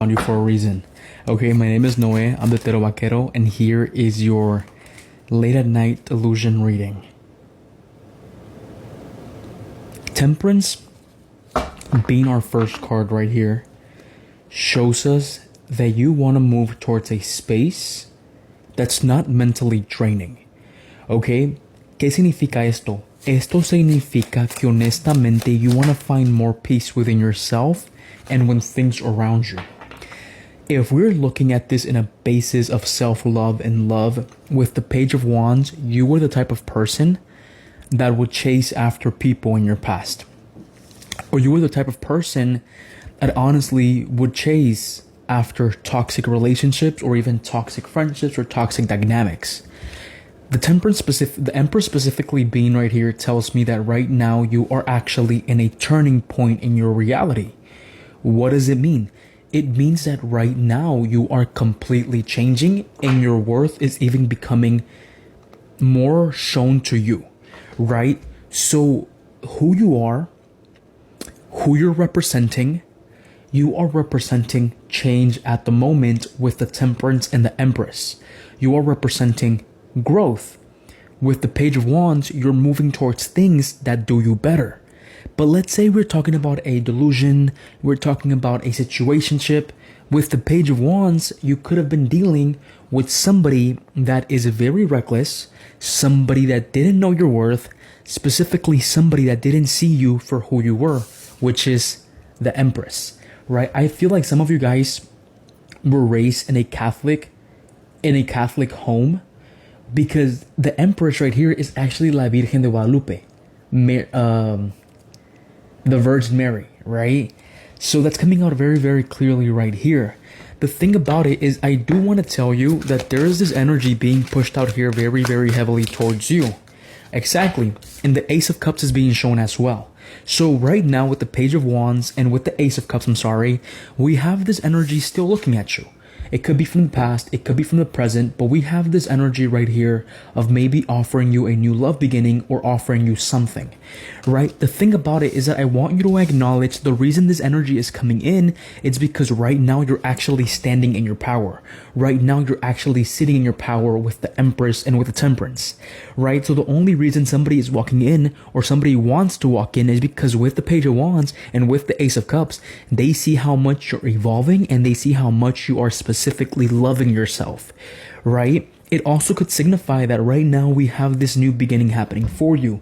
on you for a reason. Okay, my name is Noe, I'm the Tarot Vaquero, and here is your late at night illusion reading. Temperance, being our first card right here, shows us that you want to move towards a space that's not mentally draining. Okay, ¿qué significa esto? Esto significa que honestamente you want to find more peace within yourself and with things around you. If we're looking at this in a basis of self-love and love, with the Page of Wands, you were the type of person that would chase after people in your past. Or you were the type of person that honestly would chase after toxic relationships or even toxic friendships or toxic dynamics. The Emperor specifically being right here tells me that right now you are actually in a turning point in your reality. What does it mean? It means that right now you are completely changing and your worth is even becoming more shown to you, right? So who you are, who you're representing, you are representing change at the moment with the Temperance and the Empress. You are representing growth. With the Page of Wands, you're moving towards things that do you better. But let's say we're talking about a delusion, we're talking about a situationship. With the Page of Wands, you could have been dealing with somebody that is very reckless, somebody that didn't know your worth, specifically somebody that didn't see you for who you were, which is the Empress, right? I feel like some of you guys were raised in a Catholic home, because the Empress right here is actually La Virgen de Guadalupe, the Virgin Mary, right? So that's coming out very, very clearly right here. The thing about it is, I do want to tell you that there is this energy being pushed out here very, very heavily towards you. Exactly. And the Ace of Cups is being shown as well. So right now with the Page of Wands and with the Ace of Cups, we have this energy still looking at you. It could be from the past, it could be from the present, but we have this energy right here of maybe offering you a new love beginning or offering you something, right? The thing about it is that I want you to acknowledge the reason this energy is coming in. It's because right now you're actually standing in your power. Right now you're actually sitting in your power with the Empress and with the Temperance, right? So the only reason somebody is walking in or somebody wants to walk in is because with the Page of Wands and with the Ace of Cups, they see how much you're evolving and they see how much you are specifically loving yourself, right? It also could signify that right now we have this new beginning happening for you,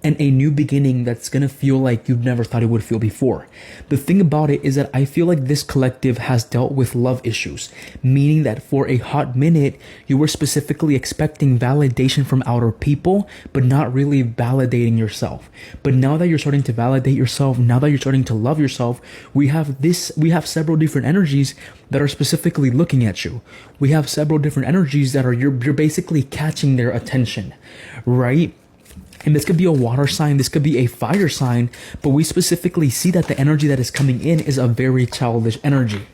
and a new beginning that's gonna feel like you've never thought it would feel before. The thing about it is that I feel like this collective has dealt with love issues, meaning that for a hot minute, you were specifically expecting validation from outer people, but not really validating yourself. But now that you're starting to validate yourself, now that you're starting to love yourself, we have several different energies that are specifically looking at you. We have several different energies that are, you're basically catching their attention, right? And this could be a water sign, this could be a fire sign, but we specifically see that the energy that is coming in is a very childish energy,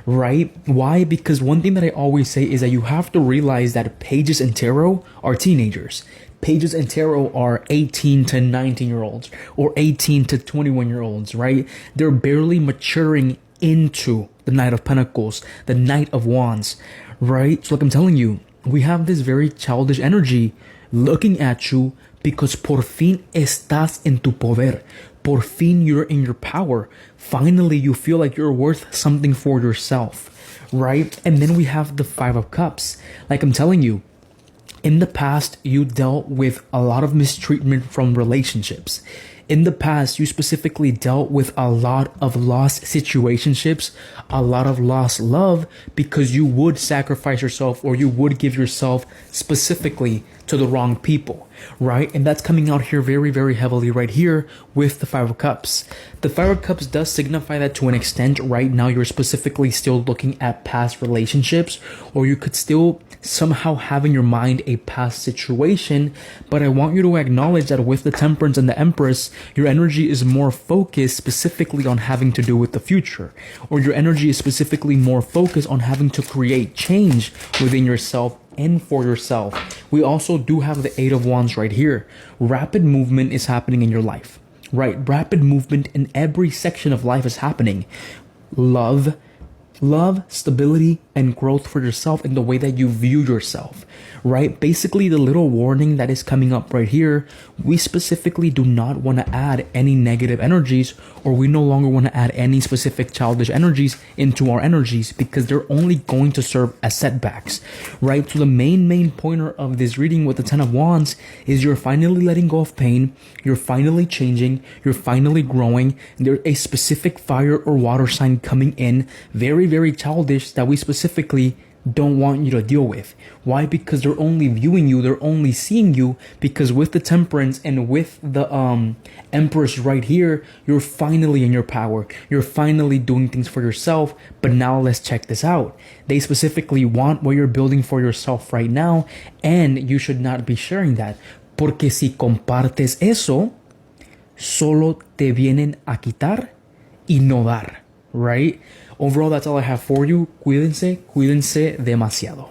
right? Why? Because one thing that I always say is that you have to realize that Pages and Tarot are teenagers. Pages and Tarot are 18 to 19-year-olds or 18 to 21-year-olds, right? They're barely maturing into the Knight of Pentacles, the Knight of Wands, right? So like I'm telling you, we have this very childish energy looking at you, because por fin estás en tu poder. Por fin you're in your power. Finally, you feel like you're worth something for yourself, right? And then we have the Five of Cups. Like I'm telling you, in the past, you dealt with a lot of mistreatment from relationships. In the past, you specifically dealt with a lot of lost situationships, a lot of lost love, because you would sacrifice yourself or you would give yourself specifically to the wrong people, right? And that's coming out here very, very heavily right here with the Five of Cups. The Five of Cups does signify that to an extent right now you're specifically still looking at past relationships, or you could still somehow have in your mind a past situation. But I want you to acknowledge that with the Temperance and the Empress, your energy is more focused specifically on having to do with the future, or your energy is specifically more focused on having to create change within yourself and for yourself. We also do have the Eight of Wands right here. Rapid movement is happening in your life, right? Rapid movement in every section of life is happening. Love, love, stability, and growth for yourself in the way that you view yourself, right? Basically, the little warning that is coming up right here, we specifically do not want to add any negative energies, or we no longer want to add any specific childish energies into our energies because they're only going to serve as setbacks, right? So the main pointer of this reading with the Ten of Wands is you're finally letting go of pain, you're finally changing, you're finally growing. There's a specific fire or water sign coming in, very childish, that we specifically don't want you to deal with. Why? Because they're only viewing you, they're only seeing you, because with the Temperance and with the Empress right here, you're finally in your power, you're finally doing things for yourself. But now let's check this out. They specifically want what you're building for yourself right now, and you should not be sharing that, porque si compartes eso, solo te vienen a quitar y no dar, right? Overall, that's all I have for you. Cuídense demasiado.